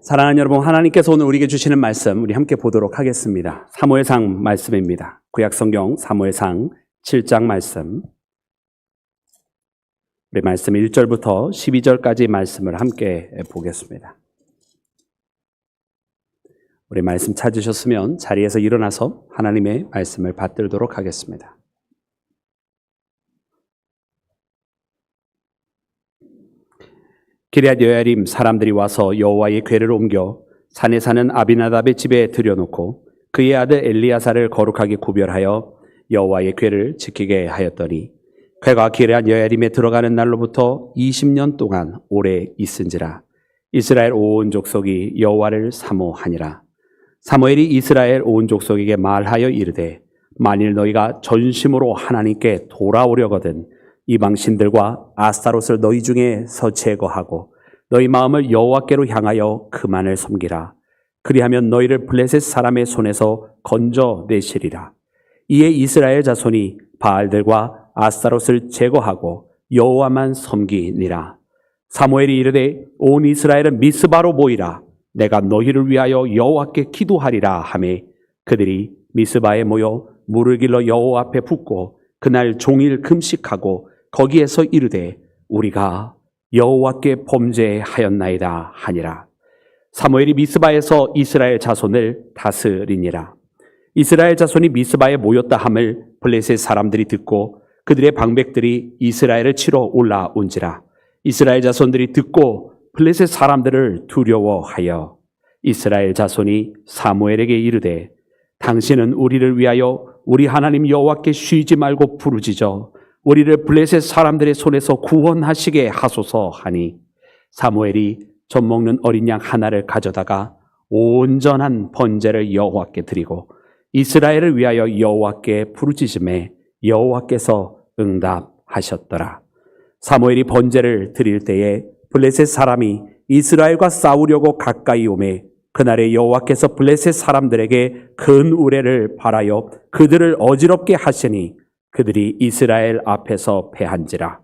사랑하는 여러분, 하나님께서 오늘 우리에게 주시는 말씀 우리 함께 보도록 하겠습니다. 사무엘상 말씀입니다. 구약성경 사무엘상 7장 말씀, 우리 말씀 1절부터 12절까지 말씀을 함께 보겠습니다. 우리 말씀 찾으셨으면 자리에서 일어나서 하나님의 말씀을 받들도록 하겠습니다. 기럇 여야림 사람들이 와서 여호와의 궤를 옮겨 산에 사는 아비나답의 집에 들여놓고 그의 아들 엘리야사를 거룩하게 구별하여 여호와의 궤를 지키게 하였더니 궤가 기럇 여야림에 들어가는 날로부터 20년 동안 오래 있은지라. 이스라엘 온 족속이 여호와를 사모하니라. 사무엘이 이스라엘 온 족속에게 말하여 이르되 만일 너희가 전심으로 하나님께 돌아오려거든 이방 신들과 아스타롯을 너희 중에서 제거하고 너희 마음을 여호와께로 향하여 그만을 섬기라. 그리하면 너희를 블레셋 사람의 손에서 건져내시리라. 이에 이스라엘 자손이 바알들과 아스타롯을 제거하고 여호와만 섬기니라. 사무엘이 이르되 온 이스라엘은 미스바로 모이라. 내가 너희를 위하여 여호와께 기도하리라 하매 그들이 미스바에 모여 물을 길러 여호와 앞에 붓고 그날 종일 금식하고 거기에서 이르되 우리가 여호와께 범죄하였나이다 하니라. 사무엘이 미스바에서 이스라엘 자손을 다스리니라. 이스라엘 자손이 미스바에 모였다 함을 블레셋 사람들이 듣고 그들의 방백들이 이스라엘을 치러 올라온지라. 이스라엘 자손들이 듣고 블레셋 사람들을 두려워하여 이스라엘 자손이 사무엘에게 이르되 당신은 우리를 위하여 우리 하나님 여호와께 쉬지 말고 부르짖어 우리를 블레셋 사람들의 손에서 구원하시게 하소서 하니 사무엘이 젖 먹는 어린 양 하나를 가져다가 온전한 번제를 여호와께 드리고 이스라엘을 위하여 여호와께 부르짖음에 여호와께서 응답하셨더라. 사무엘이 번제를 드릴 때에 블레셋 사람이 이스라엘과 싸우려고 가까이 오매 그날에 여호와께서 블레셋 사람들에게 큰 우레를 발하여 그들을 어지럽게 하시니 그들이 이스라엘 앞에서 패한지라.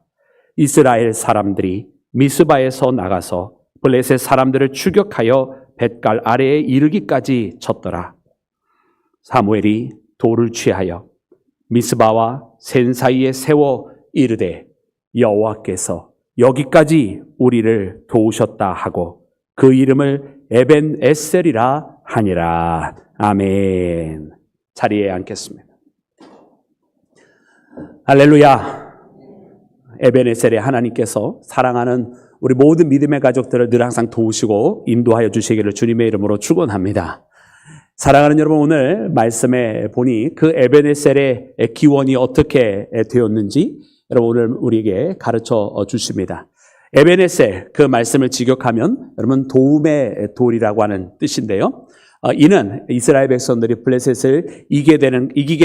이스라엘 사람들이 미스바에서 나가서 블레셋 사람들을 추격하여 뱃갈 아래에 이르기까지 쳤더라. 사무엘이 돌을 취하여 미스바와 센 사이에 세워 이르되 여호와께서 여기까지 우리를 도우셨다 하고 그 이름을 에벤 에셀이라 하니라. 아멘. 자리에 앉겠습니다. 할렐루야. 에벤에셀의 하나님께서 사랑하는 우리 모든 믿음의 가족들을 늘 항상 도우시고 인도하여 주시기를 주님의 이름으로 축원합니다. 사랑하는 여러분, 오늘 말씀에 보니 그 에벤에셀의 기원이 어떻게 되었는지 여러분 오늘 우리에게 가르쳐 주십니다. 에벤에셀, 그 말씀을 직역하면 여러분 도움의 돌이라고 하는 뜻인데요. 이는 이스라엘 백성들이 블레셋을 이기게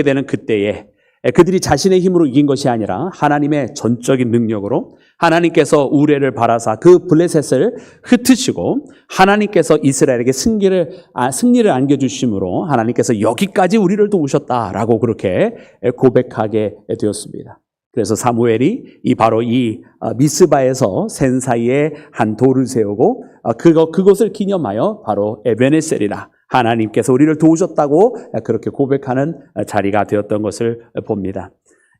되는 그때에 그들이 자신의 힘으로 이긴 것이 아니라 하나님의 전적인 능력으로 하나님께서 우레를 발하사 그 블레셋을 흩으시고 하나님께서 이스라엘에게 승리를 안겨주심으로 하나님께서 여기까지 우리를 도우셨다라고 그렇게 고백하게 되었습니다. 그래서 사무엘이 바로 이 미스바에서 센 사이에 한 돌을 세우고 그것을 기념하여 바로 에벤에셀이라 하나님께서 우리를 도우셨다고 그렇게 고백하는 자리가 되었던 것을 봅니다.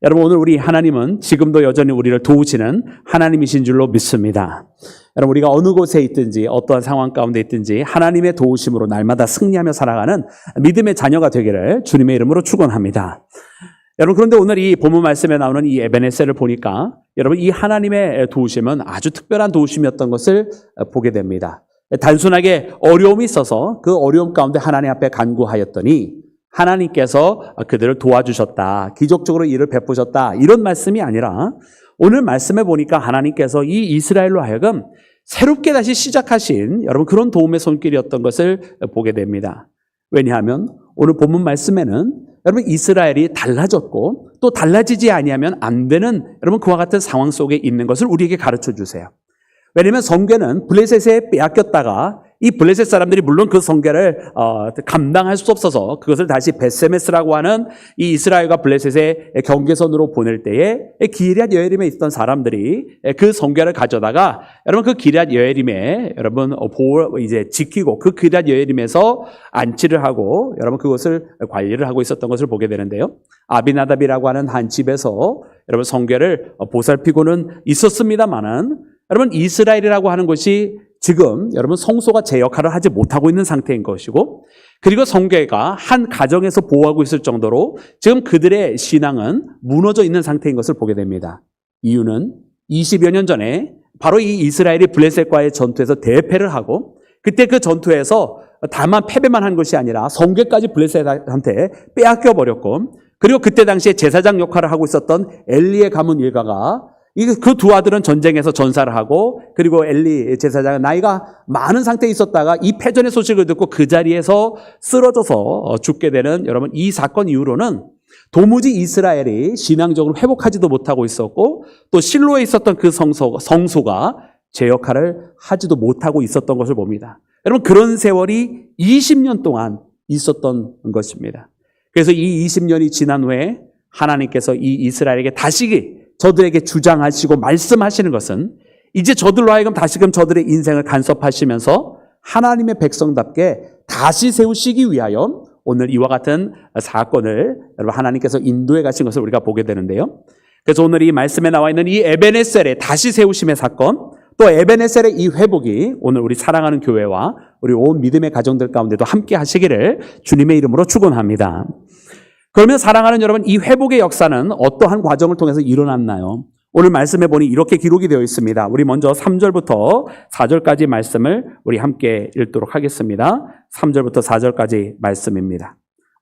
여러분, 오늘 우리 하나님은 지금도 여전히 우리를 도우시는 하나님이신 줄로 믿습니다. 여러분, 우리가 어느 곳에 있든지 어떠한 상황 가운데 있든지 하나님의 도우심으로 날마다 승리하며 살아가는 믿음의 자녀가 되기를 주님의 이름으로 축원합니다. 여러분, 그런데 오늘 이 본문 말씀에 나오는 이 에벤에셀을 보니까 여러분 이 하나님의 도우심은 아주 특별한 도우심이었던 것을 보게 됩니다. 단순하게 어려움이 있어서 그 어려움 가운데 하나님 앞에 간구하였더니 하나님께서 그들을 도와주셨다, 기적적으로 일을 베푸셨다, 이런 말씀이 아니라 오늘 말씀에 보니까 하나님께서 이 이스라엘로 하여금 새롭게 다시 시작하신 여러분 그런 도움의 손길이었던 것을 보게 됩니다. 왜냐하면 오늘 본문 말씀에는 여러분 이스라엘이 달라졌고 또 달라지지 아니하면 안 되는 여러분 그와 같은 상황 속에 있는 것을 우리에게 가르쳐 주세요. 왜냐하면 성경은 블레셋에 빼앗겼다가 이 블레셋 사람들이 물론 그 성결을 감당할 수 없어서 그것을 다시 벳세메스라고 하는 이 이스라엘과 블레셋의 경계선으로 보낼 때에 기럇 여에림에 있던 사람들이 그 성결을 가져다가 여러분 그 기럇 여에림에 여러분 이제 지키고 그 기럇 여에림에서 안치를 하고 여러분 그것을 관리를 하고 있었던 것을 보게 되는데요. 아비나답이라고 하는 한 집에서 여러분 성결을 보살피고는 있었습니다만은 여러분 이스라엘이라고 하는 것이 지금 여러분 성소가 제 역할을 하지 못하고 있는 상태인 것이고 그리고 성교회가 한 가정에서 보호하고 있을 정도로 지금 그들의 신앙은 무너져 있는 상태인 것을 보게 됩니다. 이유는 20여 년 전에 바로 이 이스라엘이 블레셋과의 전투에서 대패를 하고 그때 그 전투에서 다만 패배만 한 것이 아니라 성교까지 블레셋한테 빼앗겨 버렸고 그리고 그때 당시에 제사장 역할을 하고 있었던 엘리의 가문 일가가 그 두 아들은 전쟁에서 전사를 하고 그리고 엘리 제사장은 나이가 많은 상태에 있었다가 이 패전의 소식을 듣고 그 자리에서 쓰러져서 죽게 되는 여러분 이 사건 이후로는 도무지 이스라엘이 신앙적으로 회복하지도 못하고 있었고 또 실로에 있었던 그 성소가 제 역할을 하지도 못하고 있었던 것을 봅니다. 여러분 그런 세월이 20년 동안 있었던 것입니다. 그래서 이 20년이 지난 후에 하나님께서 이 이스라엘에게 다시 저들에게 주장하시고 말씀하시는 것은 이제 저들로 하여금 다시금 저들의 인생을 간섭하시면서 하나님의 백성답게 다시 세우시기 위하여 오늘 이와 같은 사건을 여러분 하나님께서 인도해 가신 것을 우리가 보게 되는데요. 그래서 오늘 이 말씀에 나와 있는 이 에베네셀의 다시 세우심의 사건 또 에베네셀의 이 회복이 오늘 우리 사랑하는 교회와 우리 온 믿음의 가정들 가운데도 함께 하시기를 주님의 이름으로 축원합니다. 그러면 사랑하는 여러분 이 회복의 역사는 어떠한 과정을 통해서 일어났나요? 오늘 말씀해 보니 이렇게 기록이 되어 있습니다. 우리 먼저 3절부터 4절까지 말씀을 우리 함께 읽도록 하겠습니다. 3절부터 4절까지 말씀입니다.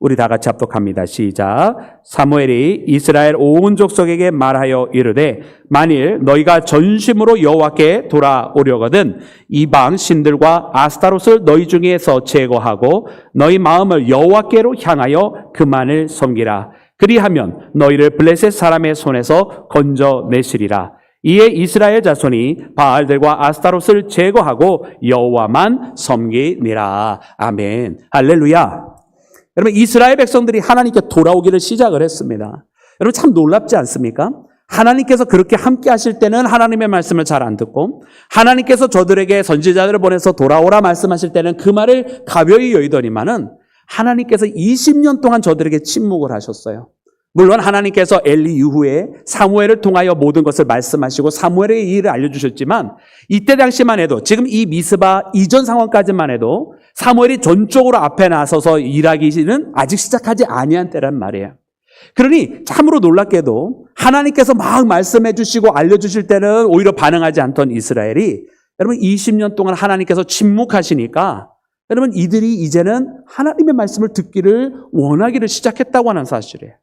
우리 다 같이 합독합니다. 시작. 사무엘이 이스라엘 온 족속에게 말하여 이르되 만일 너희가 전심으로 여호와께 돌아오려거든 이방 신들과 아스타롯을 너희 중에서 제거하고 너희 마음을 여호와께로 향하여 그만을 섬기라. 그리하면 너희를 블레셋 사람의 손에서 건져내시리라. 이에 이스라엘 자손이 바알들과 아스타롯을 제거하고 여호와만 섬기니라. 아멘. 할렐루야. 여러분 이스라엘 백성들이 하나님께 돌아오기를 시작을 했습니다. 여러분 참 놀랍지 않습니까? 하나님께서 그렇게 함께 하실 때는 하나님의 말씀을 잘 안 듣고 하나님께서 저들에게 선지자들을 보내서 돌아오라 말씀하실 때는 그 말을 가벼이 여기더니만은 하나님께서 20년 동안 저들에게 침묵을 하셨어요. 물론 하나님께서 엘리 이후에 사무엘을 통하여 모든 것을 말씀하시고 사무엘의 일을 알려주셨지만 이때 당시만 해도 지금 이 미스바 이전 상황까지만 해도 사무엘이 전적으로 앞에 나서서 일하기는 아직 시작하지 아니한 때란 말이에요. 그러니 참으로 놀랍게도 하나님께서 막 말씀해 주시고 알려주실 때는 오히려 반응하지 않던 이스라엘이 여러분 20년 동안 하나님께서 침묵하시니까 여러분 이들이 이제는 하나님의 말씀을 듣기를 원하기를 시작했다고 하는 사실이에요.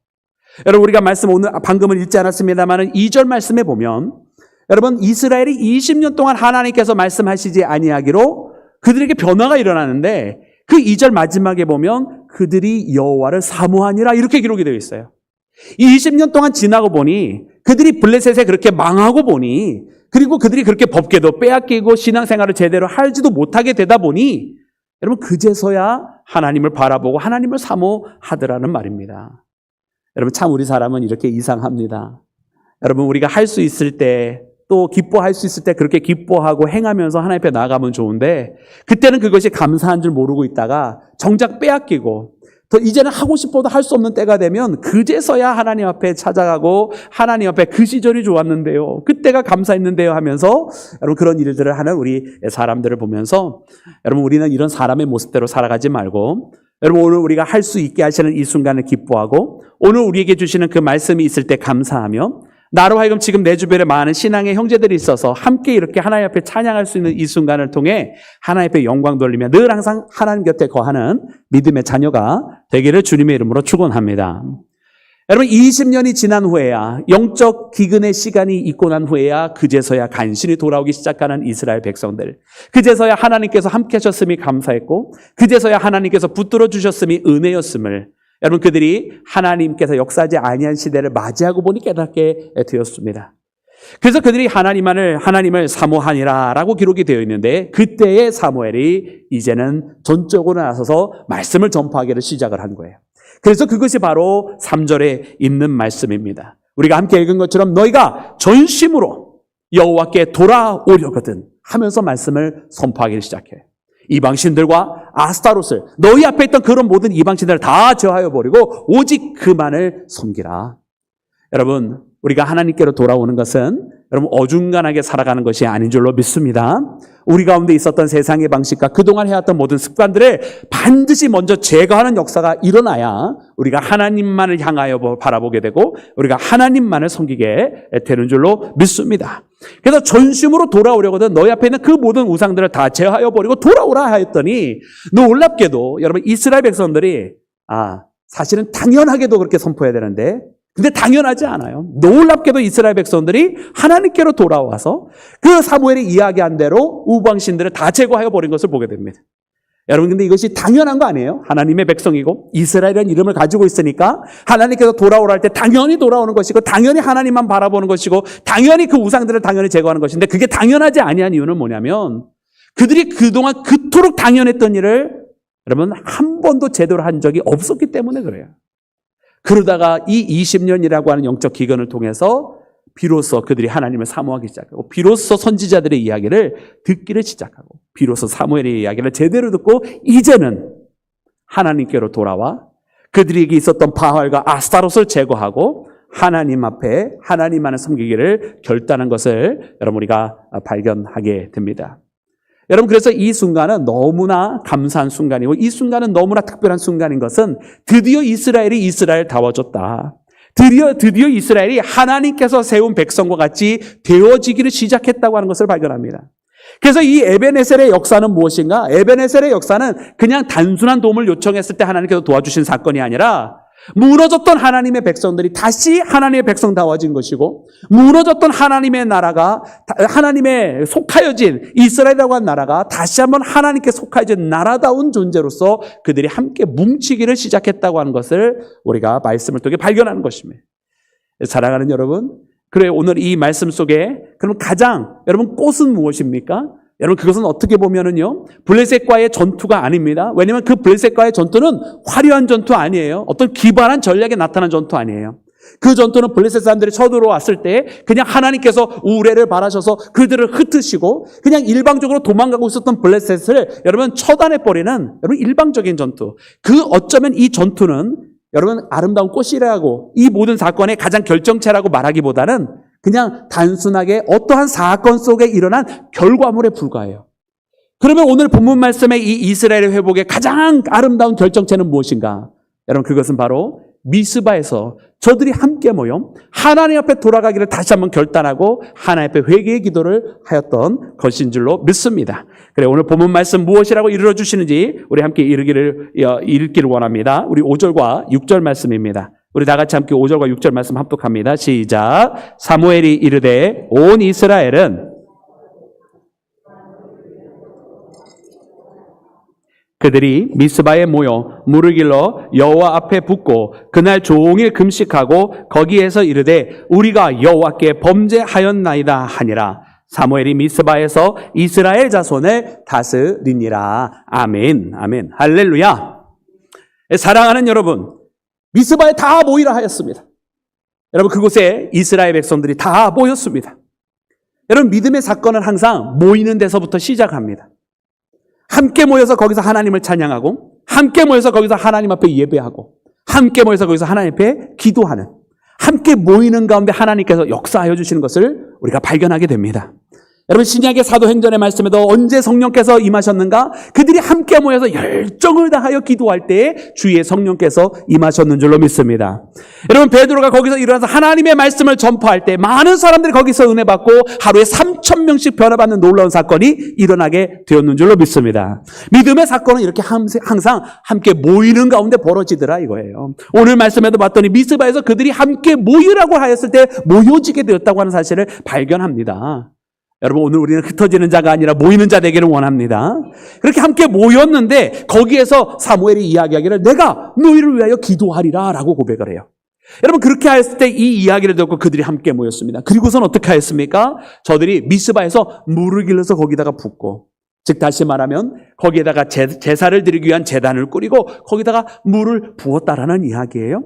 여러분 우리가 말씀 오늘 방금은 읽지 않았습니다만 2절 말씀에 보면 여러분 이스라엘이 20년 동안 하나님께서 말씀하시지 아니하기로 그들에게 변화가 일어나는데 그 2절 마지막에 보면 그들이 여호와를 사모하니라 이렇게 기록이 되어 있어요. 이 20년 동안 지나고 보니 그들이 블레셋에 그렇게 망하고 보니 그리고 그들이 그렇게 법궤도 빼앗기고 신앙생활을 제대로 하지도 못하게 되다 보니 여러분 그제서야 하나님을 바라보고 하나님을 사모하더라는 말입니다. 여러분 참 우리 사람은 이렇게 이상합니다. 여러분 우리가 할 수 있을 때 또 기뻐할 수 있을 때 그렇게 기뻐하고 행하면서 하나님 앞에 나아가면 좋은데 그때는 그것이 감사한 줄 모르고 있다가 정작 빼앗기고 더 이제는 하고 싶어도 할 수 없는 때가 되면 그제서야 하나님 앞에 찾아가고 하나님 앞에 그 시절이 좋았는데요. 그때가 감사했는데요 하면서 여러분 그런 일들을 하는 우리 사람들을 보면서 여러분 우리는 이런 사람의 모습대로 살아가지 말고 여러분 오늘 우리가 할 수 있게 하시는 이 순간을 기뻐하고 오늘 우리에게 주시는 그 말씀이 있을 때 감사하며 나로 하여금 지금 내 주변에 많은 신앙의 형제들이 있어서 함께 이렇게 하나님 앞에 찬양할 수 있는 이 순간을 통해 하나님 앞에 영광 돌리며 늘 항상 하나님 곁에 거하는 믿음의 자녀가 되기를 주님의 이름으로 축원합니다. 여러분 20년이 지난 후에야 영적 기근의 시간이 있고 난 후에야 그제서야 간신히 돌아오기 시작하는 이스라엘 백성들 그제서야 하나님께서 함께 하셨음이 감사했고 그제서야 하나님께서 붙들어 주셨음이 은혜였음을 여러분 그들이 하나님께서 역사하지 아니한 시대를 맞이하고 보니 깨닫게 되었습니다. 그래서 그들이 하나님을 사모하니라라고 기록이 되어 있는데 그때의 사무엘이 이제는 전적으로 나서서 말씀을 전파하기를 시작을 한 거예요. 그래서 그것이 바로 3절에 있는 말씀입니다. 우리가 함께 읽은 것처럼 너희가 전심으로 여호와께 돌아오려거든 하면서 말씀을 선포하기를 시작해요. 이방신들과 아스타롯을 너희 앞에 있던 그런 모든 이방신들을 다 제어하여 버리고 오직 그만을 섬기라. 여러분, 우리가 하나님께로 돌아오는 것은 여러분 어중간하게 살아가는 것이 아닌 줄로 믿습니다. 우리 가운데 있었던 세상의 방식과 그동안 해왔던 모든 습관들을 반드시 먼저 제거하는 역사가 일어나야 우리가 하나님만을 향하여 바라보게 되고 우리가 하나님만을 섬기게 되는 줄로 믿습니다. 그래서 전심으로 돌아오려거든 너희 앞에 있는 그 모든 우상들을 다 제어하여 버리고 돌아오라 하였더니 놀랍게도 여러분 이스라엘 백성들이 사실은 당연하게도 그렇게 선포해야 되는데 근데 당연하지 않아요. 놀랍게도 이스라엘 백성들이 하나님께로 돌아와서 그 사무엘이 이야기한 대로 우방신들을 다 제거하여 버린 것을 보게 됩니다. 여러분 근데 이것이 당연한 거 아니에요? 하나님의 백성이고 이스라엘이라는 이름을 가지고 있으니까 하나님께서 돌아오라 할 때 당연히 돌아오는 것이고 당연히 하나님만 바라보는 것이고 당연히 그 우상들을 당연히 제거하는 것인데 그게 당연하지 아니한 이유는 뭐냐면 그들이 그동안 그토록 당연했던 일을 여러분 한 번도 제대로 한 적이 없었기 때문에 그래요. 그러다가 이 20년이라고 하는 영적 기간을 통해서 비로소 그들이 하나님을 사모하기 시작하고 비로소 선지자들의 이야기를 듣기를 시작하고 비로소 사무엘의 이야기를 제대로 듣고 이제는 하나님께로 돌아와 그들에게 있었던 바알과 아스타롯을 제거하고 하나님 앞에 하나님만을 섬기기를 결단한 것을 여러분 우리가 발견하게 됩니다. 여러분 그래서 이 순간은 너무나 감사한 순간이고 이 순간은 너무나 특별한 순간인 것은 드디어 이스라엘이 이스라엘다워졌다. 드디어 이스라엘이 하나님께서 세운 백성과 같이 되어지기를 시작했다고 하는 것을 발견합니다. 그래서 이 에벤에셀의 역사는 무엇인가? 에벤에셀의 역사는 그냥 단순한 도움을 요청했을 때 하나님께서 도와주신 사건이 아니라 무너졌던 하나님의 백성들이 다시 하나님의 백성다워진 것이고 무너졌던 하나님의 나라가 하나님의 속하여진 이스라엘이라고 한 나라가 다시 한번 하나님께 속하여진 나라다운 존재로서 그들이 함께 뭉치기를 시작했다고 하는 것을 우리가 말씀을 통해 발견하는 것입니다. 사랑하는 여러분, 그래 오늘 이 말씀 속에 그럼 가장 여러분 꽃은 무엇입니까? 여러분 그것은 어떻게 보면은요 블레셋과의 전투가 아닙니다. 왜냐하면 그 블레셋과의 전투는 화려한 전투 아니에요. 어떤 기발한 전략에 나타난 전투 아니에요. 그 전투는 블레셋 사람들이 쳐들어왔을 때 그냥 하나님께서 우레를 바라셔서 그들을 흩으시고 그냥 일방적으로 도망가고 있었던 블레셋을 여러분 처단해버리는 여러분 일방적인 전투. 그 어쩌면 이 전투는 여러분 아름다운 꽃이라고 이 모든 사건의 가장 결정체라고 말하기보다는 그냥 단순하게 어떠한 사건 속에 일어난 결과물에 불과해요. 그러면 오늘 본문 말씀의 이 이스라엘의 회복의 가장 아름다운 결정체는 무엇인가? 여러분 그것은 바로 미스바에서 저들이 함께 모여 하나님 앞에 돌아가기를 다시 한번 결단하고 하나님 앞에 회개의 기도를 하였던 것인 줄로 믿습니다. 그래 오늘 본문 말씀 무엇이라고 이르러주시는지 우리 함께 읽기를 원합니다. 우리 5절과 6절 말씀입니다. 우리 다 같이 함께 5절과 6절 말씀 합독합니다. 시작. 사무엘이 이르되 온 이스라엘은 그들이 미스바에 모여 물을 길러 여호와 앞에 붓고 그날 종일 금식하고 거기에서 이르되 우리가 여호와께 범죄하였나이다 하니라. 사무엘이 미스바에서 이스라엘 자손을 다스리니라. 아멘. 아멘. 할렐루야. 사랑하는 여러분, 미스바에 다 모이라 하였습니다. 여러분 그곳에 이스라엘 백성들이 다 모였습니다. 여러분 믿음의 사건은 항상 모이는 데서부터 시작합니다. 함께 모여서 거기서 하나님을 찬양하고 함께 모여서 거기서 하나님 앞에 예배하고 함께 모여서 거기서 하나님 앞에 기도하는 함께 모이는 가운데 하나님께서 역사하여 주시는 것을 우리가 발견하게 됩니다. 여러분 신약의 사도행전의 말씀에도 언제 성령께서 임하셨는가? 그들이 함께 모여서 열정을 다하여 기도할 때에 주의 성령께서 임하셨는 줄로 믿습니다. 여러분 베드로가 거기서 일어나서 하나님의 말씀을 전파할 때 많은 사람들이 거기서 은혜 받고 하루에 3,000명씩 변화받는 놀라운 사건이 일어나게 되었는 줄로 믿습니다. 믿음의 사건은 이렇게 항상 함께 모이는 가운데 벌어지더라 이거예요. 오늘 말씀에도 봤더니 미스바에서 그들이 함께 모이라고 하였을 때 모여지게 되었다고 하는 사실을 발견합니다. 여러분 오늘 우리는 흩어지는 자가 아니라 모이는 자 되기를 원합니다. 그렇게 함께 모였는데 거기에서 사무엘이 이야기하기를 내가 너희를 위하여 기도하리라 라고 고백을 해요. 여러분 그렇게 했을 때 이 이야기를 듣고 그들이 함께 모였습니다. 그리고선 어떻게 하였습니까? 저들이 미스바에서 물을 길러서 거기다가 붓고, 즉 다시 말하면 거기에다가 제사를 드리기 위한 제단을 꾸리고 거기다가 물을 부었다라는 이야기예요.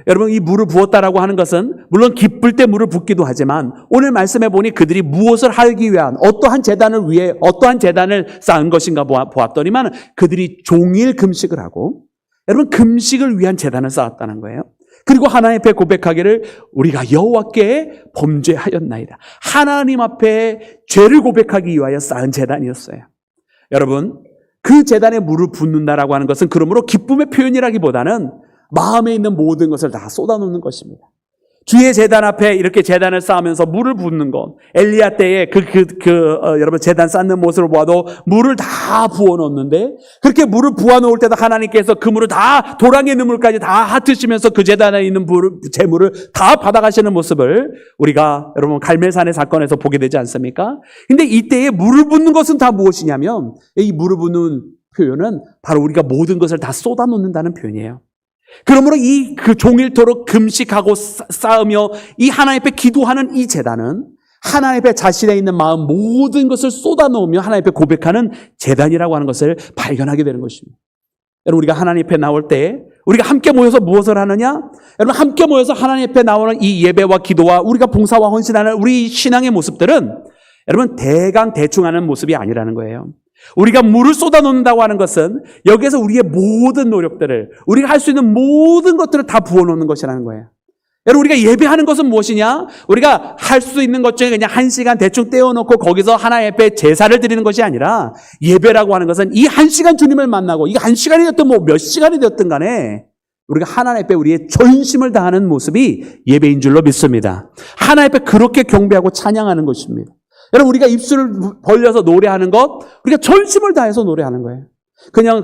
여러분 이 물을 부었다라고 하는 것은 물론 기쁠 때 물을 붓기도 하지만 오늘 말씀해 보니 그들이 무엇을 하기 위한 어떠한 제단을 위해 어떠한 제단을 쌓은 것인가 보았더니만 그들이 종일 금식을 하고, 여러분 금식을 위한 제단을 쌓았다는 거예요. 그리고 하나님 앞에 고백하기를 우리가 여호와께 범죄하였나이다. 하나님 앞에 죄를 고백하기 위하여 쌓은 제단이었어요. 여러분 그 제단에 물을 붓는다라고 하는 것은 그러므로 기쁨의 표현이라기보다는 마음에 있는 모든 것을 다 쏟아놓는 것입니다. 주의 제단 앞에 이렇게 제단을 쌓으면서 물을 붓는 것, 엘리야 때에 여러분 제단 쌓는 모습을 보아도 물을 다 부어놓는데, 그렇게 물을 부어놓을 때도 하나님께서 그 물을 다 도랑에 있는 물까지 다 핫으시면서 그 제단에 있는 재물을 다 받아가시는 모습을 우리가 여러분 갈멜산의 사건에서 보게 되지 않습니까? 근데 이때에 물을 붓는 것은 다 무엇이냐면, 이 물을 붓는 표현은 바로 우리가 모든 것을 다 쏟아놓는다는 표현이에요. 그러므로 그 종일토록 금식하고 쌓으며 이 하나님 앞에 기도하는 이 제단은 하나님 앞에 자신의 있는 마음 모든 것을 쏟아놓으며 하나님 앞에 고백하는 제단이라고 하는 것을 발견하게 되는 것입니다. 여러분 우리가 하나님 앞에 나올 때 우리가 함께 모여서 무엇을 하느냐? 여러분 함께 모여서 하나님 앞에 나오는 이 예배와 기도와 우리가 봉사와 헌신하는 우리 신앙의 모습들은 여러분 대충 하는 모습이 아니라는 거예요. 우리가 물을 쏟아놓는다고 하는 것은 여기에서 우리의 모든 노력들을, 우리가 할 수 있는 모든 것들을 다 부어놓는 것이라는 거예요. 여러분 우리가 예배하는 것은 무엇이냐? 우리가 할 수 있는 것 중에 그냥 1시간 대충 떼어놓고 거기서 하나님 앞에 제사를 드리는 것이 아니라, 예배라고 하는 것은 이 1시간 주님을 만나고 이게 1시간이 됐든 뭐 몇 시간이 됐든 간에 우리가 하나님 앞에 우리의 전심을 다하는 모습이 예배인 줄로 믿습니다. 하나님 앞에 그렇게 경배하고 찬양하는 것입니다. 여러분 우리가 입술을 벌려서 노래하는 것, 우리가 전심을 다해서 노래하는 거예요. 그냥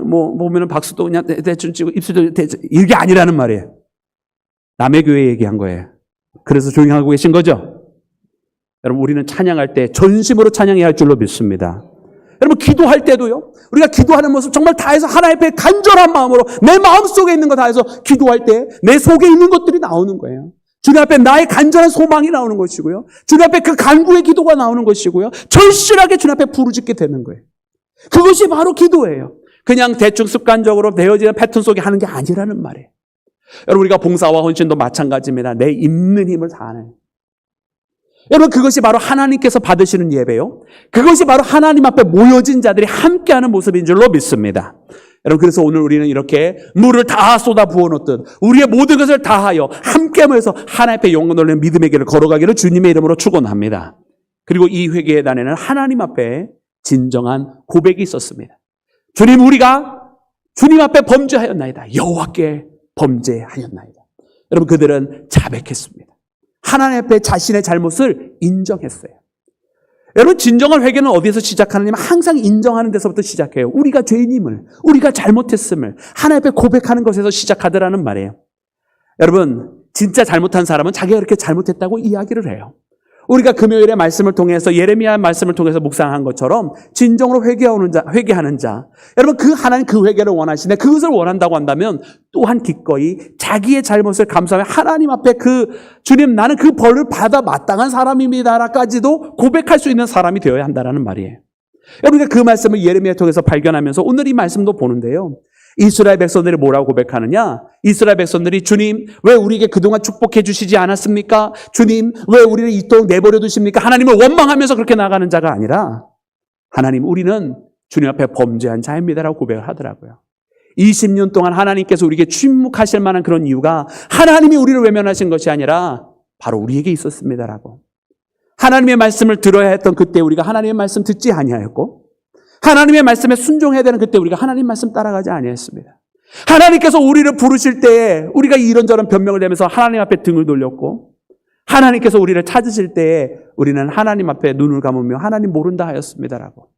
뭐 보면은 박수도 그냥 대충 치고 입술도 대충, 이게 아니라는 말이에요. 남의 교회 얘기한 거예요. 그래서 조용히 하고 계신 거죠? 여러분 우리는 찬양할 때 전심으로 찬양해야 할 줄로 믿습니다. 여러분 기도할 때도요, 우리가 기도하는 모습 정말 다해서 하나님 앞에 간절한 마음으로 내 마음속에 있는 거 다해서 기도할 때 내 속에 있는 것들이 나오는 거예요. 주님 앞에 나의 간절한 소망이 나오는 것이고요, 주님 앞에 그 간구의 기도가 나오는 것이고요, 절실하게 주님 앞에 부르짖게 되는 거예요. 그것이 바로 기도예요. 그냥 대충 습관적으로 되어지는 패턴 속에 하는 게 아니라는 말이에요. 여러분 우리가 봉사와 헌신도 마찬가지입니다. 내 있는 힘을 다하는, 여러분 그것이 바로 하나님께서 받으시는 예배요, 그것이 바로 하나님 앞에 모여진 자들이 함께하는 모습인 줄로 믿습니다. 여러분 그래서 오늘 우리는 이렇게 물을 다 쏟아 부어놓듯 우리의 모든 것을 다하여 함께 모여서 하나님 앞에 영광 돌리는 믿음의 길을 걸어가기를 주님의 이름으로 축원합니다. 그리고 이 회개의 단에는 하나님 앞에 진정한 고백이 있었습니다. 주님 우리가 주님 앞에 범죄하였나이다. 여호와께 범죄하였나이다. 여러분 그들은 자백했습니다. 하나님 앞에 자신의 잘못을 인정했어요. 여러분 진정한 회개는 어디에서 시작하느냐면 항상 인정하는 데서부터 시작해요. 우리가 죄인임을, 우리가 잘못했음을 하나님 앞에 고백하는 것에서 시작하더라는 말이에요. 여러분 진짜 잘못한 사람은 자기가 그렇게 잘못했다고 이야기를 해요. 우리가 금요일에 말씀을 통해서 예레미야 말씀을 통해서 묵상한 것처럼 진정으로 회개하는 자, 여러분 그 하나님 그 회개를 원하시네, 그것을 원한다고 한다면 또한 기꺼이 자기의 잘못을 감수하며 하나님 앞에 주님 나는 그 벌을 받아 마땅한 사람입니다라까지도 고백할 수 있는 사람이 되어야 한다는 말이에요. 여러분 그 말씀을 예레미야 통해서 발견하면서 오늘 이 말씀도 보는데요, 이스라엘 백성들이 뭐라고 고백하느냐? 이스라엘 백성들이 주님 왜 우리에게 그동안 축복해 주시지 않았습니까? 주님 왜 우리를 이토록 내버려 두십니까? 하나님을 원망하면서 그렇게 나가는 자가 아니라, 하나님 우리는 주님 앞에 범죄한 자입니다라고 고백을 하더라고요. 20년 동안 하나님께서 우리에게 침묵하실 만한 그런 이유가 하나님이 우리를 외면하신 것이 아니라 바로 우리에게 있었습니다라고. 하나님의 말씀을 들어야 했던 그때 우리가 하나님의 말씀 듣지 아니하였고, 하나님의 말씀에 순종해야 되는 그때 우리가 하나님 말씀 따라가지 아니했습니다. 하나님께서 우리를 부르실 때에 우리가 이런저런 변명을 대면서 하나님 앞에 등을 돌렸고, 하나님께서 우리를 찾으실 때에 우리는 하나님 앞에 눈을 감으며 하나님 모른다 하였습니다라고,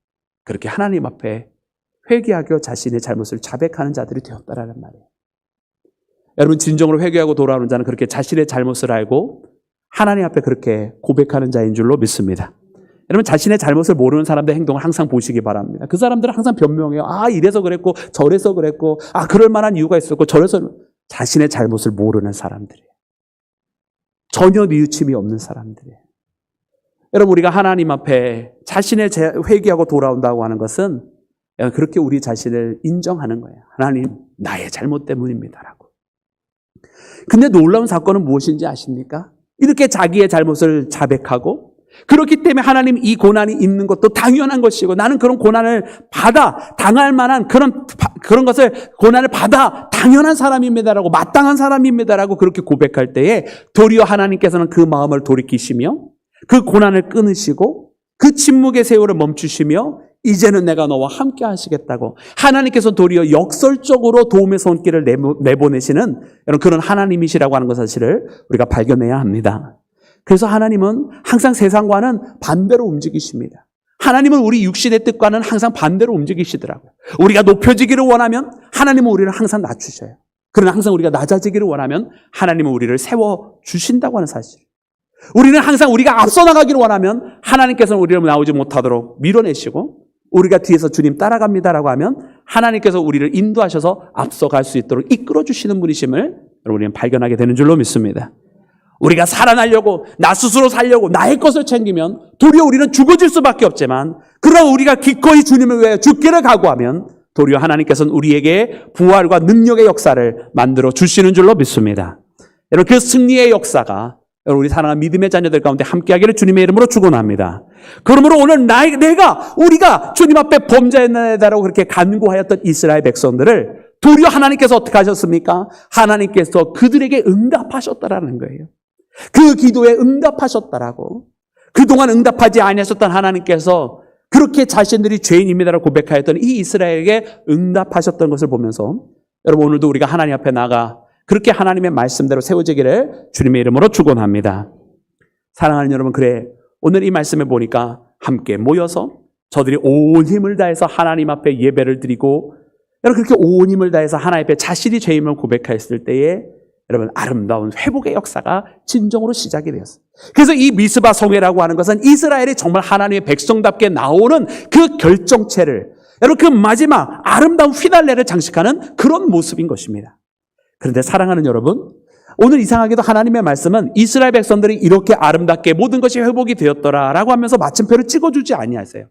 그렇게 하나님 앞에 회개하고 자신의 잘못을 자백하는 자들이 되었다라는 말이에요. 여러분 진정으로 회개하고 돌아오는 자는 그렇게 자신의 잘못을 알고 하나님 앞에 그렇게 고백하는 자인 줄로 믿습니다. 여러분 자신의 잘못을 모르는 사람들의 행동을 항상 보시기 바랍니다. 그 사람들은 항상 변명해요. 아 이래서 그랬고 저래서 그랬고, 아 그럴 만한 이유가 있었고 저래서. 자신의 잘못을 모르는 사람들이에요. 전혀 뉘우침이 없는 사람들이에요. 여러분, 우리가 하나님 앞에 자신의 회개하고 돌아온다고 하는 것은 그렇게 우리 자신을 인정하는 거예요. 하나님, 나의 잘못 때문입니다라고. 근데 놀라운 사건은 무엇인지 아십니까? 이렇게 자기의 잘못을 자백하고 그렇기 때문에 하나님 이 고난이 있는 것도 당연한 것이고 나는 그런 고난을 당할 만한 그런 것을 고난을 당연한 사람입니다라고 마땅한 사람입니다라고 그렇게 고백할 때에 도리어 하나님께서는 그 마음을 돌이키시며 그 고난을 끊으시고 그 침묵의 세월을 멈추시며 이제는 내가 너와 함께 하시겠다고 하나님께서 도리어 역설적으로 도움의 손길을 내보내시는 여러분 그런 하나님이시라고 하는 것 사실을 우리가 발견해야 합니다. 그래서 하나님은 항상 세상과는 반대로 움직이십니다. 하나님은 우리 육신의 뜻과는 항상 반대로 움직이시더라고요. 우리가 높여지기를 원하면 하나님은 우리를 항상 낮추셔요. 그러나 항상 우리가 낮아지기를 원하면 하나님은 우리를 세워주신다고 하는 사실. 우리는 항상 우리가 앞서 나가기를 원하면 하나님께서는 우리를 나오지 못하도록 밀어내시고 우리가 뒤에서 주님 따라갑니다라고 하면 하나님께서 우리를 인도하셔서 앞서갈 수 있도록 이끌어주시는 분이심을 우리는 발견하게 되는 줄로 믿습니다. 우리가 살아나려고 나 스스로 살려고 나의 것을 챙기면 도리어 우리는 죽어질 수밖에 없지만 그러나 우리가 기꺼이 주님을 위해 죽기를 각오하면 도리어 하나님께서는 우리에게 부활과 능력의 역사를 만들어 주시는 줄로 믿습니다. 여러분 그 승리의 역사가 우리 사랑하는 믿음의 자녀들 가운데 함께하기를 주님의 이름으로 축원합니다. 그러므로 오늘 우리가 주님 앞에 범죄했다라고 그렇게 간구하였던 이스라엘 백성들을 도리어 하나님께서 어떻게 하셨습니까? 하나님께서 그들에게 응답하셨다라는 거예요. 그 기도에 응답하셨다라고. 그동안 응답하지 아니하셨던 하나님께서 그렇게 자신들이 죄인입니다라고 고백하였던 이 이스라엘에게 응답하셨던 것을 보면서 여러분 오늘도 우리가 하나님 앞에 나가 그렇게 하나님의 말씀대로 세워지기를 주님의 이름으로 축원합니다. 사랑하는 여러분, 그래 오늘 이 말씀에 보니까 함께 모여서 저들이 온 힘을 다해서 하나님 앞에 예배를 드리고 여러분 그렇게 온 힘을 다해서 하나님 앞에 자신이 죄임을 고백하였을 때에 여러분 아름다운 회복의 역사가 진정으로 시작이 되었어요. 그래서 이 미스바 성회라고 하는 것은 이스라엘이 정말 하나님의 백성답게 나오는 그 결정체를 여러분 그 마지막 아름다운 휘날레를 장식하는 그런 모습인 것입니다. 그런데 사랑하는 여러분, 오늘 이상하게도 하나님의 말씀은 이스라엘 백성들이 이렇게 아름답게 모든 것이 회복이 되었더라라고 하면서 마침표를 찍어주지 아니하세요.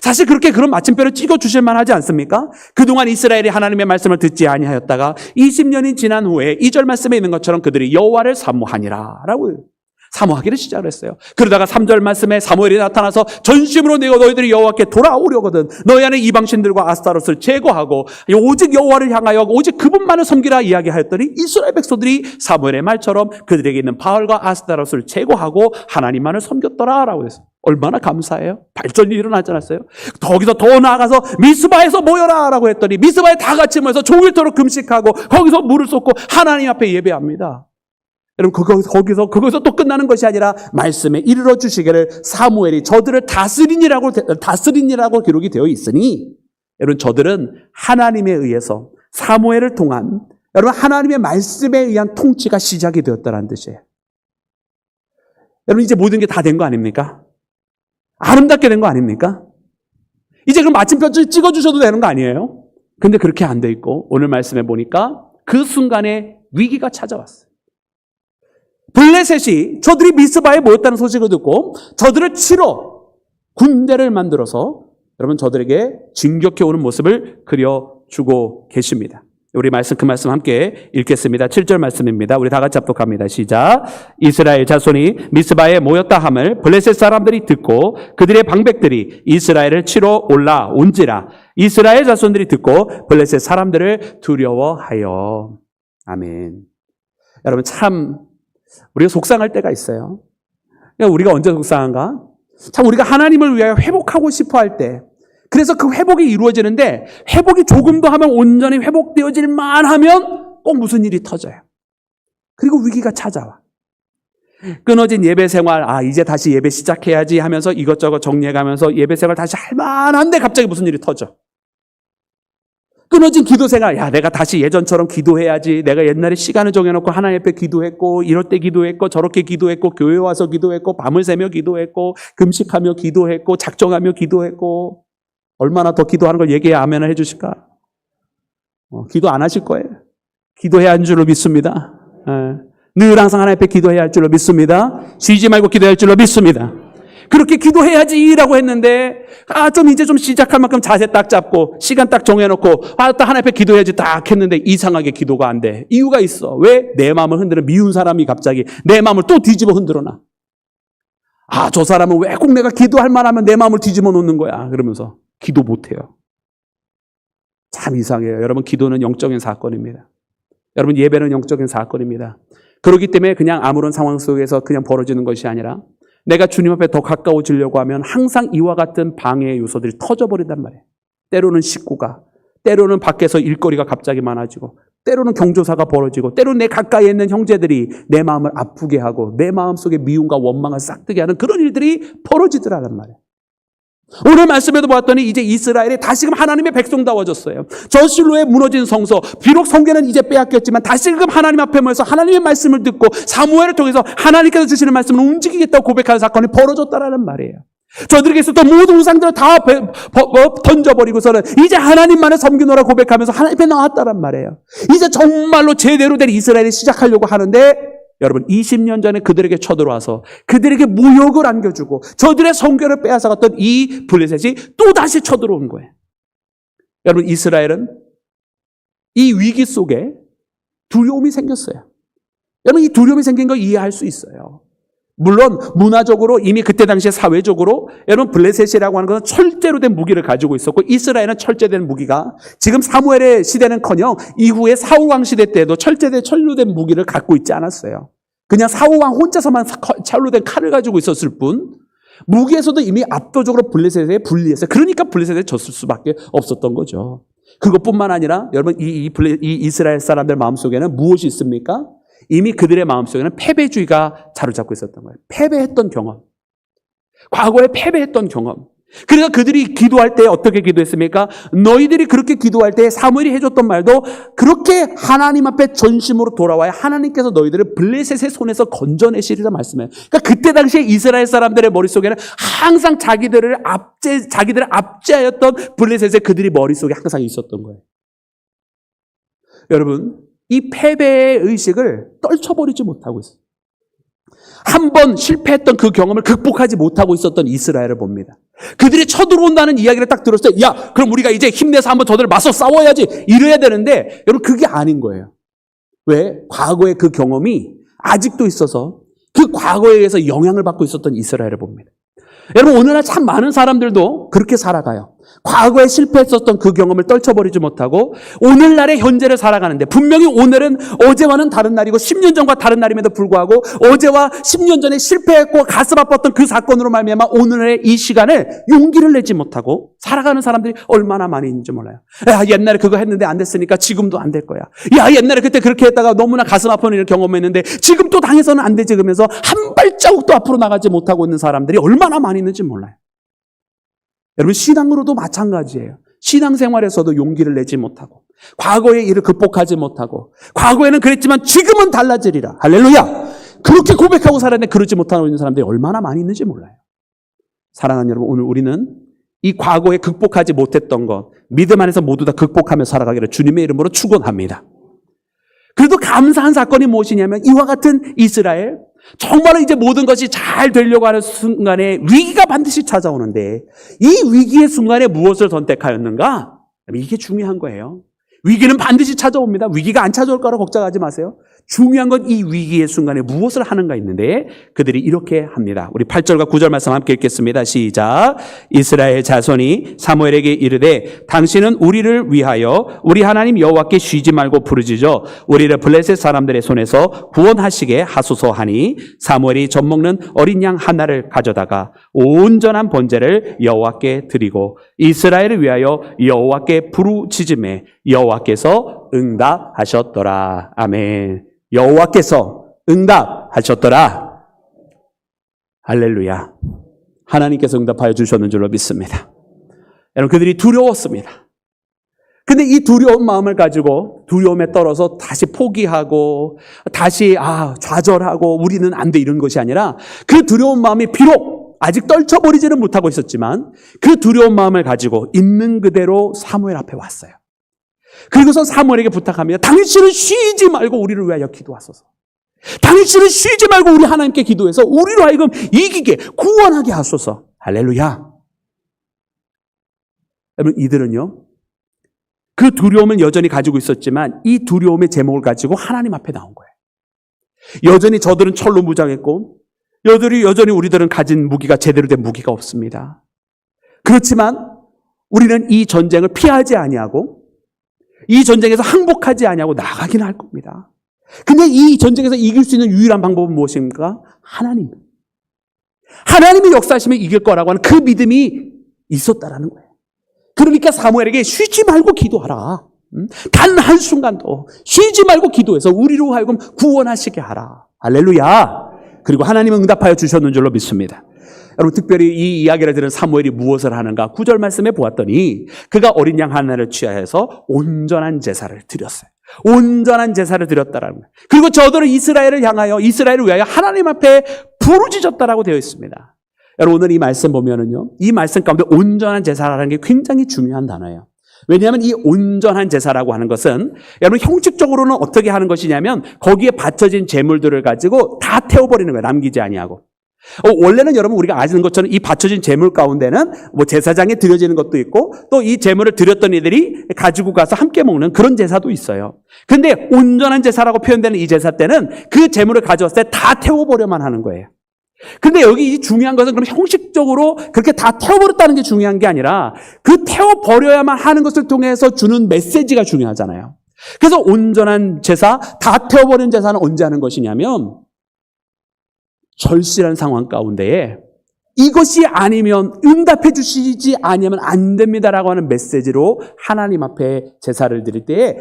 사실 그렇게 그런 마침표를 찍어주실 만하지 않습니까? 그동안 이스라엘이 하나님의 말씀을 듣지 아니하였다가 20년이 지난 후에 2절 말씀에 있는 것처럼 그들이 여호와를 사모하니라 라고 사모하기를 시작을 했어요. 그러다가 3절 말씀에 사무엘이 나타나서 전심으로 내가 너희들이 여호와께 돌아오려거든 너희 안에 이방신들과 아스타롯을 제거하고 오직 여호와를 향하여 오직 그분만을 섬기라 이야기하였더니 이스라엘 백성들이 사무엘의 말처럼 그들에게 있는 바알과 아스타롯을 제거하고 하나님만을 섬겼더라라고 했어요. 얼마나 감사해요. 발전이 일어나지 않았어요? 거기서 더 나아가서 미스바에서 모여라라고 했더니 미스바에 다 같이 모여서 종일토록 금식하고 거기서 물을 쏟고 하나님 앞에 예배합니다. 여러분 거기서 또 끝나는 것이 아니라 말씀에 이르러 주시기를 사무엘이 저들을 다스리니라고 기록이 되어 있으니 여러분 저들은 하나님에 의해서 사무엘을 통한 여러분 하나님의 말씀에 의한 통치가 시작이 되었다는 뜻이에요. 여러분 이제 모든 게 다 된 거 아닙니까? 아름답게 된 거 아닙니까? 이제 그럼 마침표 찍어주셔도 되는 거 아니에요? 근데 그렇게 안 돼 있고 오늘 말씀해 보니까 그 순간에 위기가 찾아왔어요. 블레셋이 저들이 미스바에 모였다는 소식을 듣고 저들을 치러 군대를 만들어서 여러분 저들에게 진격해 오는 모습을 그려주고 계십니다. 우리 그 말씀 함께 읽겠습니다. 7절 말씀입니다. 우리 다 같이 합독합니다. 시작. 이스라엘 자손이 미스바에 모였다 함을 블레셋 사람들이 듣고 그들의 방백들이 이스라엘을 치러 올라온지라. 이스라엘 자손들이 듣고 블레셋 사람들을 두려워하여. 아멘. 여러분 참 우리가 속상할 때가 있어요. 우리가 언제 속상한가? 참 우리가 하나님을 위하여 회복하고 싶어 할 때 그래서 그 회복이 이루어지는데 회복이 조금 더 하면 온전히 회복되어질 만하면 꼭 무슨 일이 터져요. 그리고 위기가 찾아와. 끊어진 예배 생활, 이제 다시 예배 시작해야지 하면서 이것저것 정리해가면서 예배 생활 다시 할 만한데 갑자기 무슨 일이 터져. 끊어진 기도 생활, 내가 다시 예전처럼 기도해야지. 내가 옛날에 시간을 정해놓고 하나님 앞에 기도했고, 이럴 때 기도했고, 저렇게 기도했고, 교회 와서 기도했고, 밤을 새며 기도했고, 금식하며 기도했고, 작정하며 기도했고, 얼마나 더 기도하는 걸 얘기해 아멘을 해주실까? 기도 안 하실 거예요. 기도해야 하는 줄로 믿습니다. 늘 항상 하나님 앞에 기도해야 할 줄로 믿습니다. 쉬지 말고 기도해야 할 줄로 믿습니다. 그렇게 기도해야지라고 했는데 좀 이제 좀 시작할 만큼 자세 딱 잡고 시간 딱 정해놓고 딱 하나님 앞에 기도해야지 딱 했는데 이상하게 기도가 안 돼. 이유가 있어. 왜? 내 마음을 흔드는 미운 사람이 갑자기 내 마음을 또 뒤집어 흔들어놔. 저 사람은 왜 꼭 내가 기도할 만하면 내 마음을 뒤집어 놓는 거야. 그러면서 기도 못해요. 참 이상해요. 여러분, 기도는 영적인 사건입니다. 여러분, 예배는 영적인 사건입니다. 그렇기 때문에 그냥 아무런 상황 속에서 그냥 벌어지는 것이 아니라 내가 주님 앞에 더 가까워지려고 하면 항상 이와 같은 방해의 요소들이 터져버린단 말이에요. 때로는 식구가, 때로는 밖에서 일거리가 갑자기 많아지고, 때로는 경조사가 벌어지고, 때로는 내 가까이에 있는 형제들이 내 마음을 아프게 하고 내 마음속에 미움과 원망을 싹트게 하는 그런 일들이 벌어지더라는 말이에요. 오늘 말씀에도 보았더니 이제 이스라엘이 다시금 하나님의 백성다워졌어요. 저실로에 무너진 성소, 비록 성계는 이제 빼앗겼지만 다시금 하나님 앞에 모여서 하나님의 말씀을 듣고 사무엘을 통해서 하나님께서 주시는 말씀을 움직이겠다고 고백하는 사건이 벌어졌다라는 말이에요. 저들에게 있었던 모든 우상들을 다 던져버리고서는 이제 하나님만을 섬기노라 고백하면서 하나님 앞에 나왔다란 말이에요. 이제 정말로 제대로 된 이스라엘이 시작하려고 하는데 여러분, 20년 전에 그들에게 쳐들어와서 그들에게 모욕을 안겨주고 저들의 성결을 빼앗아갔던 이 블레셋이 또다시 쳐들어온 거예요. 여러분, 이스라엘은 이 위기 속에 두려움이 생겼어요. 여러분, 이 두려움이 생긴 거 이해할 수 있어요. 물론 문화적으로 이미 그때 당시에 사회적으로 여러분, 블레셋이라고 하는 것은 철제로 된 무기를 가지고 있었고 이스라엘은 철제된 무기가 지금 사무엘의 시대는커녕 이후에 사울왕 시대 때도 철로 된 무기를 갖고 있지 않았어요. 그냥 사울왕 혼자서만 철로 된 칼을 가지고 있었을 뿐 무기에서도 이미 압도적으로 블레셋에 불리했어요. 그러니까 블레셋에 졌을 수밖에 없었던 거죠. 그것뿐만 아니라 여러분, 이 이스라엘 사람들 마음속에는 무엇이 있습니까? 이미 그들의 마음속에는 패배주의가 자리잡고 있었던 거예요. 패배했던 경험. 과거에 패배했던 경험. 그래서 그들이 기도할 때 어떻게 기도했습니까? 너희들이 그렇게 기도할 때 사무엘이 해줬던 말도 그렇게 하나님 앞에 전심으로 돌아와야 하나님께서 너희들을 블레셋의 손에서 건져내시리라 말씀해요. 그러니까 그때 당시에 이스라엘 사람들의 머릿속에는 항상 자기들을 압제하였던 블레셋의 그들이 머릿속에 항상 있었던 거예요. 여러분, 이 패배의 의식을 떨쳐버리지 못하고 있어요. 한 번 실패했던 그 경험을 극복하지 못하고 있었던 이스라엘을 봅니다. 그들이 쳐들어온다는 이야기를 딱 들었을 때, 야, 그럼 우리가 이제 힘내서 한번 저들을 맞서 싸워야지, 이래야 되는데 여러분, 그게 아닌 거예요. 왜? 과거의 그 경험이 아직도 있어서 그 과거에 의해서 영향을 받고 있었던 이스라엘을 봅니다. 여러분, 오늘날 참 많은 사람들도 그렇게 살아가요. 과거에 실패했었던 그 경험을 떨쳐버리지 못하고 오늘날의 현재를 살아가는데, 분명히 오늘은 어제와는 다른 날이고 10년 전과 다른 날임에도 불구하고 어제와 10년 전에 실패했고 가슴 아팠던 그 사건으로 말미암아 오늘의 이 시간을 용기를 내지 못하고 살아가는 사람들이 얼마나 많이 있는지 몰라요. 야, 옛날에 그거 했는데 안 됐으니까 지금도 안 될 거야. 야, 옛날에 그때 그렇게 했다가 너무나 가슴 아픈 일을 경험했는데 지금 또 당해서는 안 되지, 그러면서 한 발자국도 앞으로 나가지 못하고 있는 사람들이 얼마나 많이 있는지 몰라요. 여러분, 신앙으로도 마찬가지예요. 신앙생활에서도 용기를 내지 못하고 과거의 일을 극복하지 못하고 과거에는 그랬지만 지금은 달라지리라. 할렐루야. 그렇게 고백하고 살았는데 그러지 못하고 있는 사람들이 얼마나 많이 있는지 몰라요. 사랑하는 여러분, 오늘 우리는 이 과거에 극복하지 못했던 것 믿음 안에서 모두 다 극복하며 살아가기를 주님의 이름으로 축원합니다. 그래도 감사한 사건이 무엇이냐면 이와 같은 이스라엘, 정말로 이제 모든 것이 잘 되려고 하는 순간에 위기가 반드시 찾아오는데 이 위기의 순간에 무엇을 선택하였는가? 이게 중요한 거예요. 위기는 반드시 찾아옵니다. 위기가 안 찾아올 거라 걱정하지 마세요. 중요한 건 이 위기의 순간에 무엇을 하는가 있는데 그들이 이렇게 합니다. 우리 8절과 9절 말씀 함께 읽겠습니다. 시작. 이스라엘 자손이 사무엘에게 이르되 당신은 우리를 위하여 우리 하나님 여호와께 쉬지 말고 부르짖어 우리를 블레셋 사람들의 손에서 구원하시게 하소서 하니 사무엘이 젖먹는 어린 양 하나를 가져다가 온전한 번제를 여호와께 드리고 이스라엘을 위하여 여호와께 부르짖음에 여호와께서 응답하셨더라. 아멘. 여호와께서 응답하셨더라. 할렐루야. 하나님께서 응답하여 주셨는 줄로 믿습니다. 여러분, 그들이 두려웠습니다. 근데 이 두려운 마음을 가지고 두려움에 떨어서 다시 포기하고 다시 좌절하고 우리는 안 돼 이런 것이 아니라 그 두려운 마음이 비록 아직 떨쳐버리지는 못하고 있었지만 그 두려운 마음을 가지고 있는 그대로 사무엘 앞에 왔어요. 그리고서 사무엘에게 부탁합니다. 당신은 쉬지 말고 우리를 위하여 기도하소서. 당신은 쉬지 말고 우리 하나님께 기도해서 우리로 하여금 이기게 구원하게 하소서. 할렐루야. 여러분, 이들은요, 그 두려움을 여전히 가지고 있었지만 이 두려움의 제목을 가지고 하나님 앞에 나온 거예요. 여전히 저들은 철로 무장했고 여전히 우리들은 가진 무기가 제대로 된 무기가 없습니다. 그렇지만 우리는 이 전쟁을 피하지 아니하고 이 전쟁에서 항복하지 아니하고 나가기는 할 겁니다. 근데 이 전쟁에서 이길 수 있는 유일한 방법은 무엇입니까? 하나님. 하나님이 역사하시면 이길 거라고 하는 그 믿음이 있었다라는 거예요. 그러니까 사무엘에게 쉬지 말고 기도하라. 단 한순간도 쉬지 말고 기도해서 우리로 하여금 구원하시게 하라. 할렐루야. 그리고 하나님은 응답하여 주셨는 줄로 믿습니다. 여러분, 특별히 이 이야기를 들은 사무엘이 무엇을 하는가? 9절 말씀에 보았더니 그가 어린 양 하나를 취하여서 온전한 제사를 드렸어요. 온전한 제사를 드렸다라는 거예요. 그리고 저들은 이스라엘을 위하여 하나님 앞에 부르짖었다라고 되어 있습니다. 여러분, 오늘 이 말씀 보면은요, 이 말씀 가운데 온전한 제사라는 게 굉장히 중요한 단어예요. 왜냐하면 이 온전한 제사라고 하는 것은 여러분 형식적으로는 어떻게 하는 것이냐면 거기에 바쳐진 제물들을 가지고 다 태워버리는 거예요. 남기지 아니하고. 원래는 여러분 우리가 아시는 것처럼 이 바쳐진 제물 가운데는 뭐 제사장에 드려지는 것도 있고 또 이 제물을 드렸던 이들이 가지고 가서 함께 먹는 그런 제사도 있어요. 근데 온전한 제사라고 표현되는 이 제사 때는 그 제물을 가져왔을 때 다 태워버려만 하는 거예요. 근데 여기 중요한 것은 그럼 형식적으로 그렇게 다 태워버렸다는 게 중요한 게 아니라 그 태워버려야만 하는 것을 통해서 주는 메시지가 중요하잖아요. 그래서 온전한 제사, 다 태워버린 제사는 언제 하는 것이냐면 절실한 상황 가운데에 이것이 아니면 응답해 주시지 아니면 안 됩니다라고 하는 메시지로 하나님 앞에 제사를 드릴 때에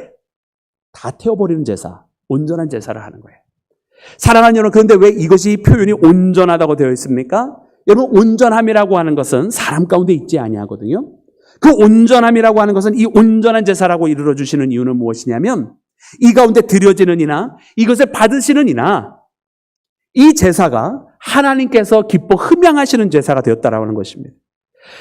다 태워버리는 제사, 온전한 제사를 하는 거예요. 사랑하는 여러분, 그런데 왜 이것이 표현이 온전하다고 되어 있습니까? 여러분, 온전함이라고 하는 것은 사람 가운데 있지 아니하거든요. 그 온전함이라고 하는 것은 이 온전한 제사라고 이르러 주시는 이유는 무엇이냐면 이 가운데 드려지는 이나 이것을 받으시는 이나 이 제사가 하나님께서 기뻐 흠양하시는 제사가 되었다라고 하는 것입니다.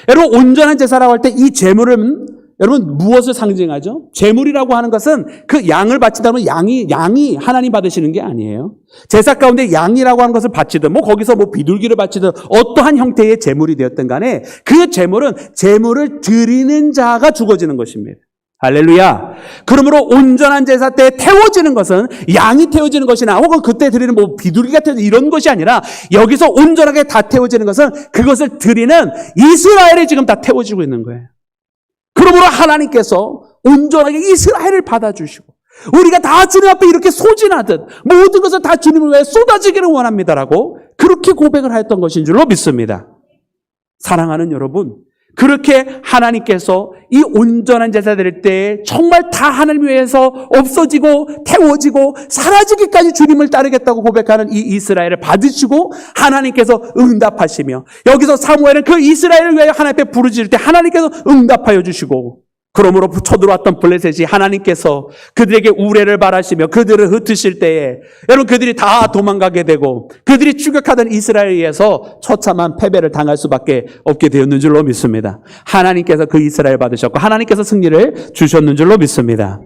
여러분, 온전한 제사라고 할 때 이 제물은 여러분 무엇을 상징하죠? 제물이라고 하는 것은 그 양을 바친다면 양이 하나님 받으시는 게 아니에요. 제사 가운데 양이라고 하는 것을 바치든 거기서 비둘기를 바치든 어떠한 형태의 제물이 되었든 간에 그 제물은 제물을 드리는 자가 죽어지는 것입니다. 할렐루야. 그러므로 온전한 제사 때 태워지는 것은 양이 태워지는 것이나 혹은 그때 드리는 비둘기가 태워지는 이런 것이 아니라 여기서 온전하게 다 태워지는 것은 그것을 드리는 이스라엘이 지금 다 태워지고 있는 거예요. 그러므로 하나님께서 온전하게 이스라엘을 받아주시고 우리가 다 주님 앞에 이렇게 소진하듯 모든 것을 다 주님을 위해 쏟아지기를 원합니다라고 그렇게 고백을 하였던 것인 줄로 믿습니다. 사랑하는 여러분, 그렇게 하나님께서 이 온전한 제사 드릴 때 정말 다 하나님 위해서 없어지고 태워지고 사라지기까지 주님을 따르겠다고 고백하는 이 이스라엘을 받으시고 하나님께서 응답하시며 여기서 사무엘은 그 이스라엘을 위하여 하나님 앞에 부르짖을 때 하나님께서 응답하여 주시고 그러므로 쳐들어왔던 블레셋이 하나님께서 그들에게 우레를 바라시며 그들을 흩으실 때에 여러분 그들이 다 도망가게 되고 그들이 추격하던 이스라엘에 의해서 처참한 패배를 당할 수밖에 없게 되었는 줄로 믿습니다. 하나님께서 그 이스라엘 받으셨고 하나님께서 승리를 주셨는 줄로 믿습니다.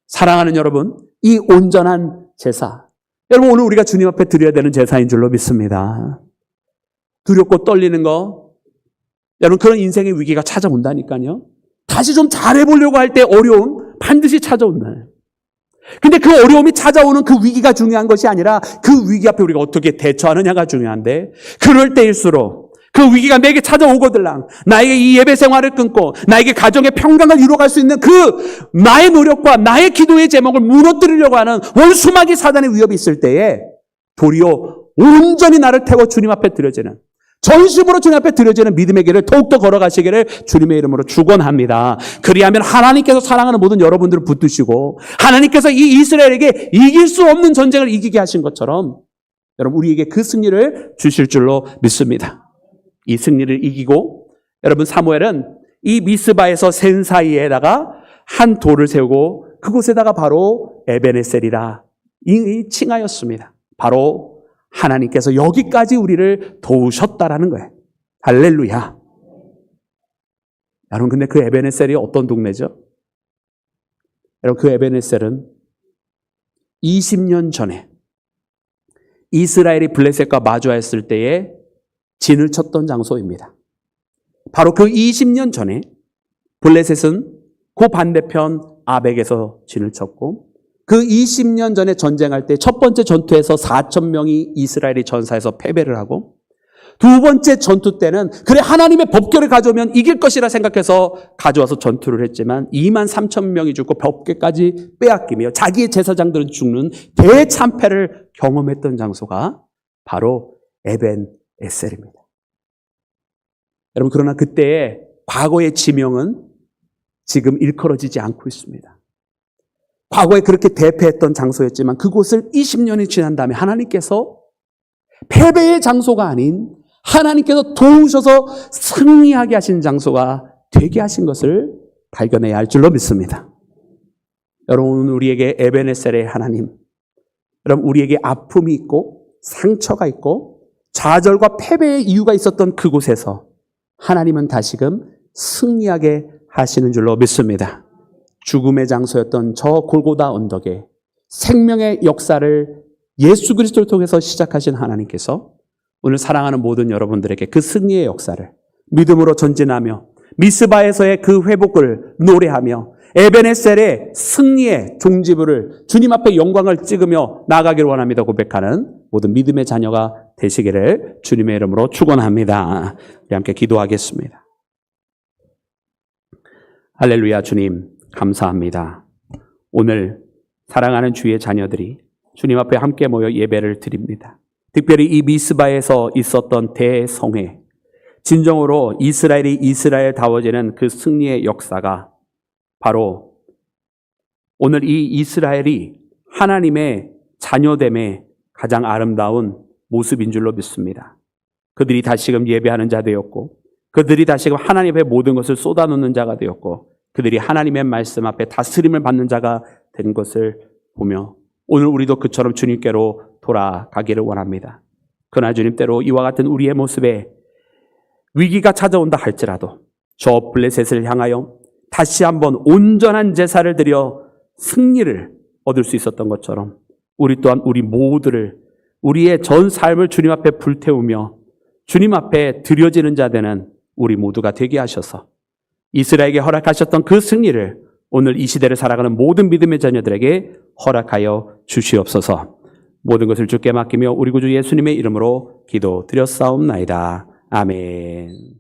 사랑하는 여러분, 이 온전한 제사, 여러분 오늘 우리가 주님 앞에 드려야 되는 제사인 줄로 믿습니다. 두렵고 떨리는 거, 여러분 그런 인생의 위기가 찾아온다니까요. 다시 좀 잘해보려고 할 때 어려움 반드시 찾아온다. 근데 그 어려움이 찾아오는 그 위기가 중요한 것이 아니라 그 위기 앞에 우리가 어떻게 대처하느냐가 중요한데 그럴 때일수록 그 위기가 내게 찾아오거들랑 나에게 이 예배 생활을 끊고 나에게 가정의 평강을 이루어갈 수 있는 그 나의 노력과 나의 기도의 제목을 무너뜨리려고 하는 원수마귀 사단의 위협이 있을 때에 도리어 온전히 나를 태워 주님 앞에 드려지는 전심으로 주님 앞에 드려지는 믿음의 길을 더욱더 걸어가시기를 주님의 이름으로 축원합니다. 그리하면 하나님께서 사랑하는 모든 여러분들을 붙드시고 하나님께서 이 이스라엘에게 이길 수 없는 전쟁을 이기게 하신 것처럼 여러분 우리에게 그 승리를 주실 줄로 믿습니다. 이 승리를 이기고 여러분 사무엘은 이 미스바에서 센 사이에다가 한 돌을 세우고 그곳에다가 바로 에베네셀이라 이 칭하였습니다. 바로 하나님께서 여기까지 우리를 도우셨다라는 거예요. 할렐루야. 여러분 근데 그 에베네셀이 어떤 동네죠? 여러분, 그 에벤에셀은 20년 전에 이스라엘이 블레셋과 마주하였을 때에 진을 쳤던 장소입니다. 바로 그 20년 전에 블레셋은 그 반대편 아벡에서 진을 쳤고, 그 20년 전에 전쟁할 때 첫 번째 전투에서 4,000명이 이스라엘이 전사해서 패배를 하고, 두 번째 전투 때는 그래 하나님의 법궤를 가져오면 이길 것이라 생각해서 가져와서 전투를 했지만 23,000명이 죽고 법궤까지 빼앗기며 자기의 제사장들은 죽는 대참패를 경험했던 장소가 바로 에벤에셀입니다. 여러분, 그러나 그때의 과거의 지명은 지금 일컬어지지 않고 있습니다. 과거에 그렇게 대패했던 장소였지만 그곳을 20년이 지난 다음에 하나님께서 패배의 장소가 아닌 하나님께서 도우셔서 승리하게 하신 장소가 되게 하신 것을 발견해야 할 줄로 믿습니다. 여러분, 우리에게 에벤에셀의 하나님, 여러분, 우리에게 아픔이 있고 상처가 있고 좌절과 패배의 이유가 있었던 그곳에서 하나님은 다시금 승리하게 하시는 줄로 믿습니다. 죽음의 장소였던 저 골고다 언덕에 생명의 역사를 예수 그리스도를 통해서 시작하신 하나님께서 오늘 사랑하는 모든 여러분들에게 그 승리의 역사를 믿음으로 전진하며 미스바에서의 그 회복을 노래하며 에벤에셀의 승리의 종지부를 주님 앞에 영광을 찍으며 나아가기를 원합니다 고백하는 모든 믿음의 자녀가 되시기를 주님의 이름으로 축원합니다. 우리 함께 기도하겠습니다. 할렐루야. 주님 감사합니다. 오늘 사랑하는 주의 자녀들이 주님 앞에 함께 모여 예배를 드립니다. 특별히 이 미스바에서 있었던 대성회, 진정으로 이스라엘다워지는 그 승리의 역사가 바로 오늘 이 이스라엘이 하나님의 자녀됨의 가장 아름다운 모습인 줄로 믿습니다. 그들이 다시금 예배하는 자 되었고, 그들이 다시금 하나님 앞에 모든 것을 쏟아놓는 자가 되었고, 그들이 하나님의 말씀 앞에 다스림을 받는 자가 된 것을 보며 오늘 우리도 그처럼 주님께로 돌아가기를 원합니다. 그러나 주님, 때로 이와 같은 우리의 모습에 위기가 찾아온다 할지라도 저 블레셋을 향하여 다시 한번 온전한 제사를 드려 승리를 얻을 수 있었던 것처럼 우리 또한 우리 모두를, 우리의 전 삶을 주님 앞에 불태우며 주님 앞에 드려지는 자 되는 우리 모두가 되게 하셔서 이스라엘에게 허락하셨던 그 승리를 오늘 이 시대를 살아가는 모든 믿음의 자녀들에게 허락하여 주시옵소서. 모든 것을 주께 맡기며 우리 구주 예수님의 이름으로 기도드렸사옵나이다. 아멘.